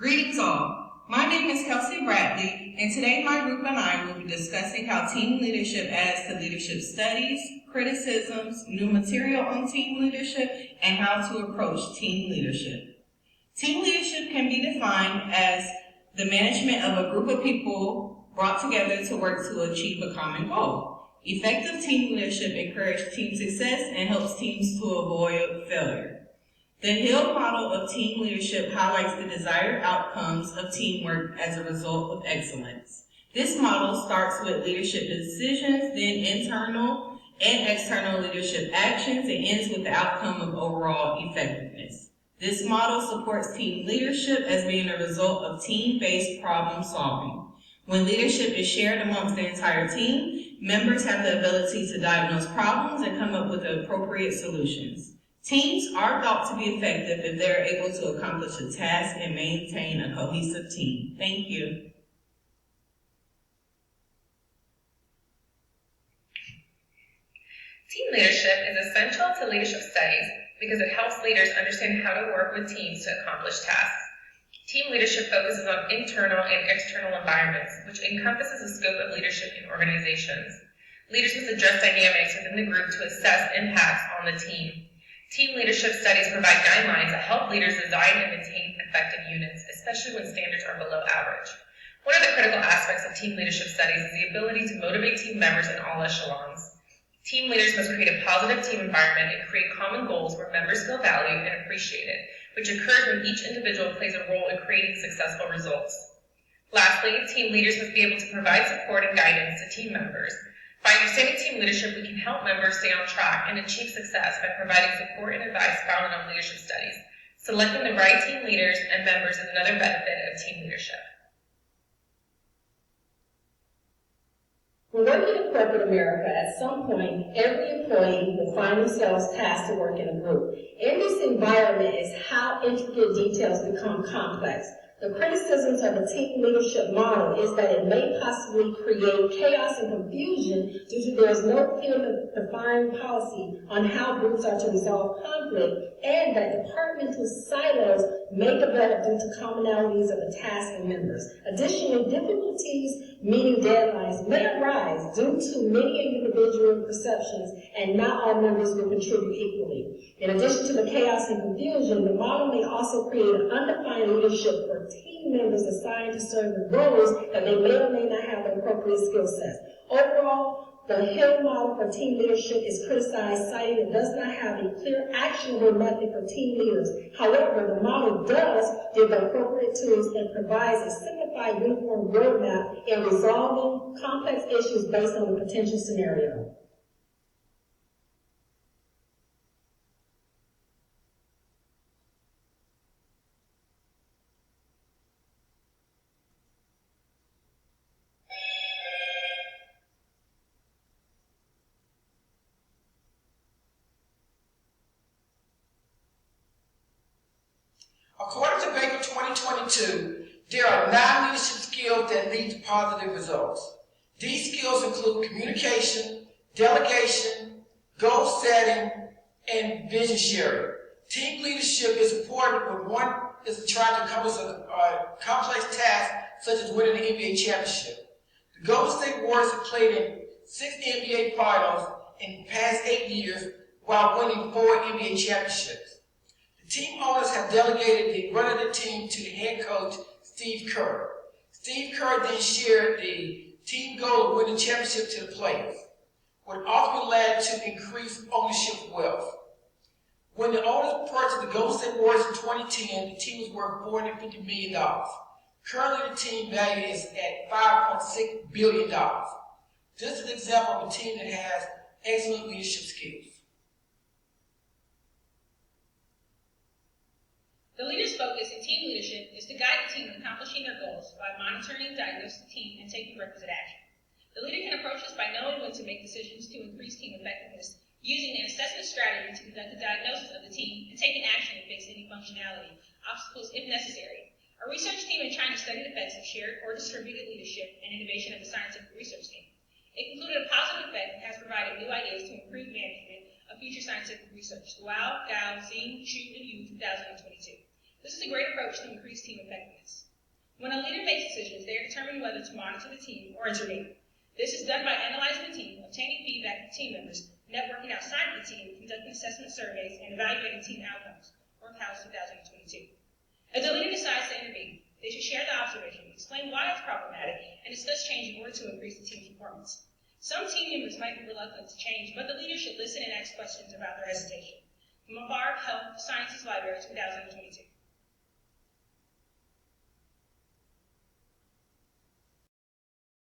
Greetings all. My name is Kelsey Bradley, and today my group and I will be discussing how team leadership adds to leadership studies, criticisms, new material on team leadership, and how to approach team leadership. Team leadership can be defined as the management of a group of people brought together to work to achieve a common goal. Effective team leadership encourages team success and helps teams to avoid failure. The Hill model of team leadership highlights the desired outcomes of teamwork as a result of excellence. This model starts with leadership decisions, then internal and external leadership actions, and ends with the outcome of overall effectiveness. This model supports team leadership as being a result of team-based problem solving. When leadership is shared amongst the entire team, members have the ability to diagnose problems and come up with appropriate solutions. Teams are thought to be effective if they are able to accomplish a task and maintain a cohesive team. Thank you. Team leadership is essential to leadership studies because it helps leaders understand how to work with teams to accomplish tasks. Team leadership focuses on internal and external environments, which encompasses the scope of leadership in organizations. Leaders must address dynamics within the group to assess impacts on the team. Team leadership studies provide guidelines that help leaders design and maintain effective units, especially when standards are below average. One of the critical aspects of team leadership studies is the ability to motivate team members in all echelons. Team leaders must create a positive team environment and create common goals where members feel valued and appreciated, which occurs when each individual plays a role in creating successful results. Lastly, team leaders must be able to provide support and guidance to team members. By understanding team leadership, we can help members stay on track and achieve success by providing support and advice founded on leadership studies. Selecting the right team leaders and members is another benefit of team leadership. When working in corporate America, at some point, every employee will find themselves tasked to work in a group. In this environment is how intricate details become complex. The criticisms of the team leadership model is that it may possibly create chaos and confusion due to there is no clear defined policy on how groups are to resolve conflict, and that departmental silos may develop due to commonalities of the task and members. Additionally, difficulties meeting deadlines may arise due to many individual perceptions, and not all members will contribute equally. In addition to the chaos and confusion, the model may also create an undefined leadership for team members assigned to certain roles that they may or may not have the appropriate skill sets. Overall, the Hill model for team leadership is criticized, citing it does not have a clear, actionable method for team leaders. However, the model does give the appropriate tools and provides a simplified, uniform roadmap in resolving complex issues based on the potential scenario. According to Baker 2022, there are 9 leadership skills that lead to positive results. These skills include communication, delegation, goal setting, and vision sharing. Team leadership is important when one is trying to accomplish a complex task such as winning the NBA championship. The Golden State Warriors have played in 6 NBA finals in the past 8 years while winning 4 NBA championships. Team owners have delegated the run of the team to the head coach, Steve Kerr. Steve Kerr then shared the team goal of winning championship to the players, what ultimately led to increased ownership wealth. When the owners purchased the Golden State Warriors in 2010, the team was worth $450 million. Currently, the team value is at $5.6 billion. This is an example of a team that has excellent leadership skills. The leader's focus in team leadership is to guide the team in accomplishing their goals by monitoring and diagnosing the team and taking requisite action. The leader can approach this by knowing when to make decisions to increase team effectiveness, using an assessment strategy to conduct a diagnosis of the team, and taking action to fix any functionality, obstacles if necessary. A research team in China studied the effects of shared or distributed leadership and innovation of the scientific research team. It concluded a positive effect and has provided new ideas to improve management of future scientific research. Luo, Gao, Xing, Xu, and Yu, 2022. This is a great approach to increase team effectiveness. When a leader makes decisions, they are determining whether to monitor the team or intervene. This is done by analyzing the team, obtaining feedback from team members, networking outside of the team, conducting assessment surveys, and evaluating team outcomes. Workhouse 2022. If the leader decides to intervene, they should share the observation, explain why it's problematic, and discuss change in order to increase the team's performance. Some team members might be reluctant to change, but the leader should listen and ask questions about their hesitation. From Afar Health Sciences Library 2022.